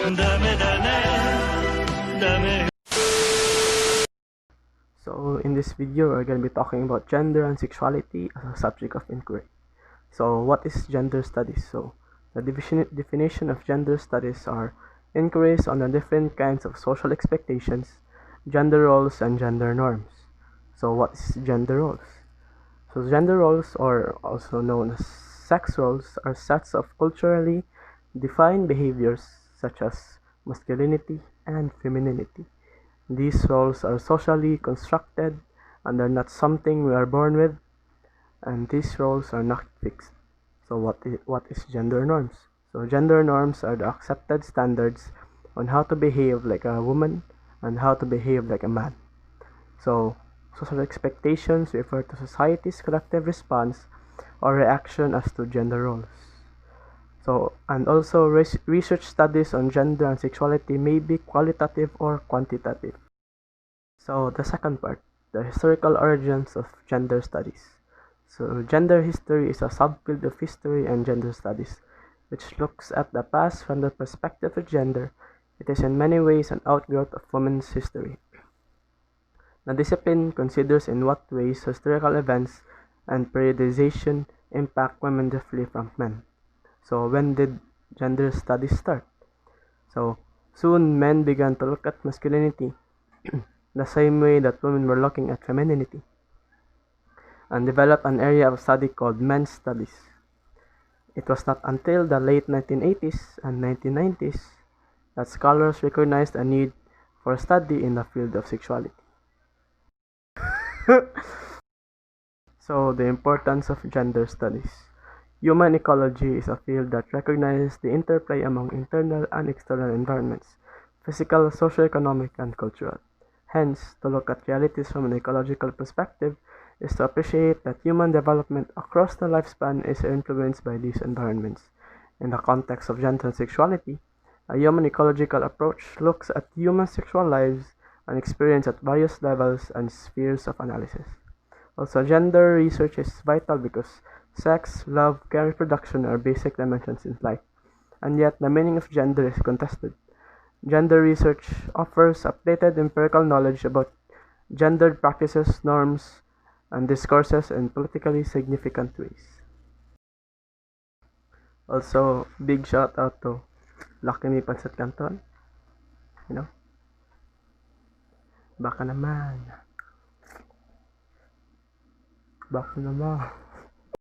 So in this video, we're going to be talking about gender and sexuality as a subject of inquiry. So what is gender studies? So the definition of gender studies are inquiries on the different kinds of social expectations, gender roles, and gender norms. So what is gender roles? So gender roles, or also known as sex roles, are sets of culturally defined behaviors such as masculinity and femininity. These roles are socially constructed and are not something we are born with, and these roles are not fixed. So what is gender norms? So gender norms are the accepted standards on how to behave like a woman and how to behave like a man. So social expectations refer to society's collective response or reaction as to gender roles. So, and also research studies on gender and sexuality may be qualitative or quantitative. So the second part, the historical origins of gender studies. So gender history is a subfield of history and gender studies, which looks at the past from the perspective of gender. It is in many ways an outgrowth of women's history. The discipline considers in what ways historical events and periodization impact women differently from men. So when did gender studies start? So soon men began to look at masculinity the same way that women were looking at femininity, and developed an area of study called men's studies. It was not until the late 1980s and 1990s that scholars recognized a need for study in the field of sexuality. So, the importance of gender studies. Human ecology is a field that recognizes the interplay among internal and external environments, physical, socioeconomic, and cultural. Hence, to look at realities from an ecological perspective is to appreciate that human development across the lifespan is influenced by these environments. In the context of gender and sexuality, a human ecological approach looks at human sexual lives and experience at various levels and spheres of analysis. Also, gender research is vital because sex, love, care, and reproduction are basic dimensions in life, and yet the meaning of gender is contested. Gender research offers updated empirical knowledge about gendered practices, norms, and discourses in politically significant ways. Also, big shout out to Lucky Me Pansat Canton. You know, baka naman. Baka naman.